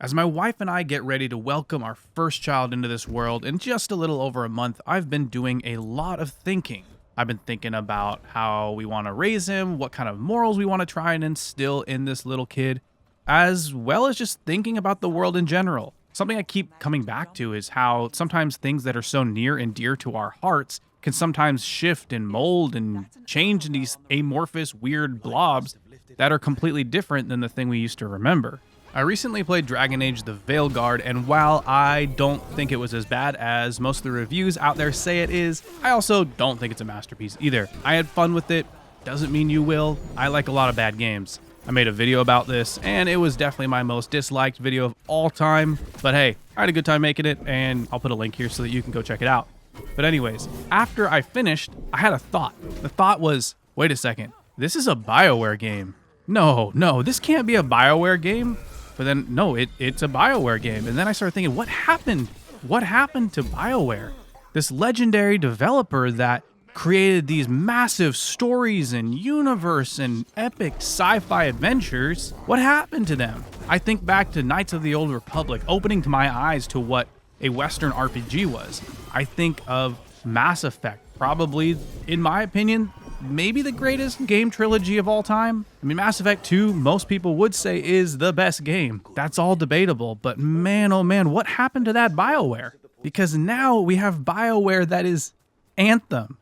As my wife and I get ready to welcome our first child into this world in just a little over a month, I've been doing a lot of thinking. I've been thinking about how we want to raise him, what kind of morals we want to try and instill in this little kid, as well as just thinking about the world in general. Something I keep coming back to is how sometimes things that are so near and dear to our hearts can sometimes shift and mold and change in these amorphous, weird blobs that are completely different than the thing we used to remember. I recently played Dragon Age the Veilguard, and while I don't think it was as bad as most of the reviews out there say it is, I also don't think it's a masterpiece either. I had fun with it, doesn't mean you will. I like a lot of bad games. I made a video about this, and it was definitely my most disliked video of all time, but hey, I had a good time making it, and I'll put a link here so that you can go check it out. But anyways, after I finished, I had a thought. The thought was, wait a second, this is a BioWare game. No, this can't be a BioWare game. But then, no, it's a BioWare game. And then I started thinking, what happened? What happened to BioWare? This legendary developer that created these massive stories and universe and epic sci-fi adventures. What happened to them? I think back to Knights of the Old Republic, opening to my eyes to what a Western RPG was. I think of Mass Effect, probably, in my opinion, maybe the greatest game trilogy of all time. I mean, Mass Effect 2, most people would say is the best game. That's all debatable, but man, oh man, what happened to that BioWare? Because now we have BioWare that is Anthem.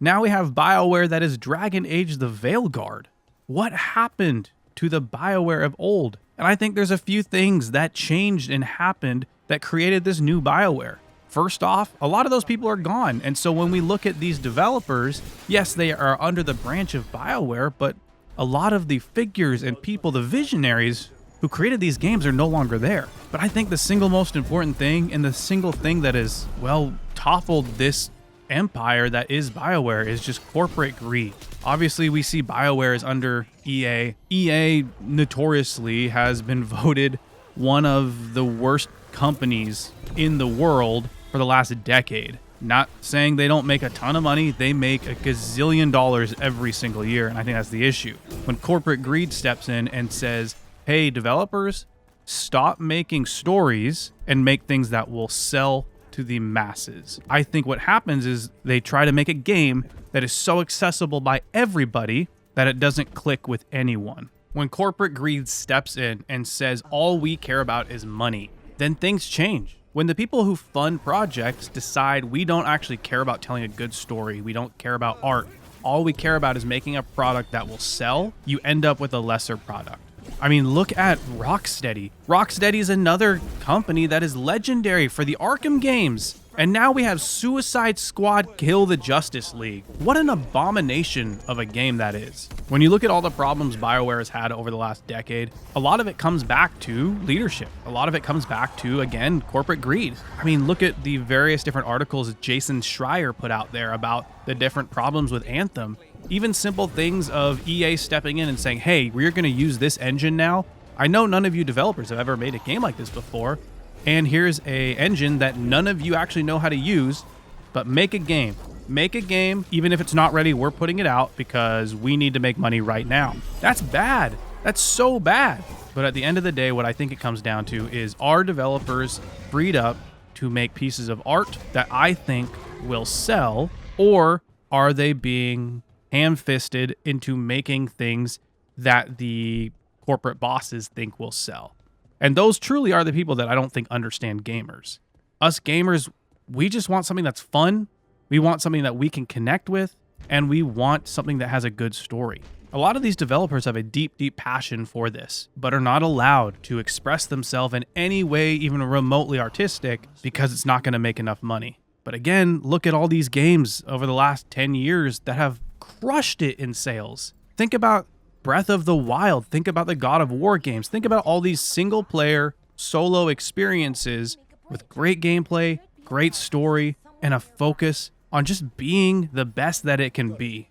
Now we have BioWare that is Dragon Age the Veilguard. What happened to the BioWare of old? And I think there's a few things that changed and happened that created this new BioWare. First off, a lot of those people are gone. And so when we look at these developers, yes, they are under the branch of BioWare, but a lot of the figures and people, the visionaries who created these games are no longer there. But I think the single most important thing and the single thing that has, well, toppled this empire that is BioWare is just corporate greed. Obviously, we see BioWare is under EA. EA notoriously has been voted one of the worst companies in the world for the last decade. Not saying they don't make a ton of money, they make a gazillion dollars every single year, and I think that's the issue. When corporate greed steps in and says, hey, developers, stop making stories and make things that will sell to the masses. I think what happens is they try to make a game that is so accessible by everybody that it doesn't click with anyone. When corporate greed steps in and says all we care about is money, then things change. When the people who fund projects decide we don't actually care about telling a good story, we don't care about art, all we care about is making a product that will sell, you end up with a lesser product. I mean, look at Rocksteady. Rocksteady is another company that is legendary for the Arkham games. And now we have Suicide Squad Kill the Justice League. What an abomination of a game that is. When you look at all the problems BioWare has had over the last decade, a lot of it comes back to leadership. A lot of it comes back to, again, corporate greed. I mean, look at the various different articles Jason Schreier put out there about the different problems with Anthem. Even simple things of EA stepping in and saying, hey, we're going to use this engine now. I know none of you developers have ever made a game like this before. And here's a engine that none of you actually know how to use, but make a game. Make a game, even if it's not ready, we're putting it out because we need to make money right now. That's bad. That's so bad. But at the end of the day, what I think it comes down to is, are developers freed up to make pieces of art that I think will sell, or are they being ham-fisted into making things that the corporate bosses think will sell? And those truly are the people that I don't think understand gamers. Us gamers, we just want something that's fun. We want something that we can connect with, and we want something that has a good story. A lot of these developers have a deep, deep passion for this, but are not allowed to express themselves in any way, even remotely artistic, because it's not going to make enough money. But again, look at all these games over the last 10 years that have crushed it in sales. Think about Breath of the Wild. Think about the God of War games. Think about all these single-player solo experiences with great gameplay, great story, and a focus on just being the best that it can be.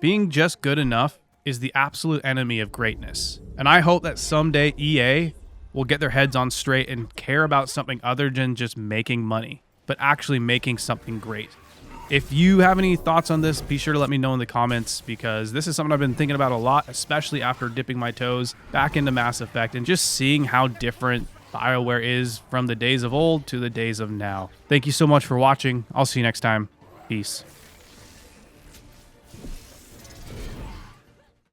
Being just good enough is the absolute enemy of greatness. And I hope that someday EA will get their heads on straight and care about something other than just making money, but actually making something great. If you have any thoughts on this, be sure to let me know in the comments, because this is something I've been thinking about a lot, especially after dipping my toes back into Mass Effect and just seeing how different BioWare is from the days of old to the days of now. Thank you so much for watching. I'll see you next time. Peace.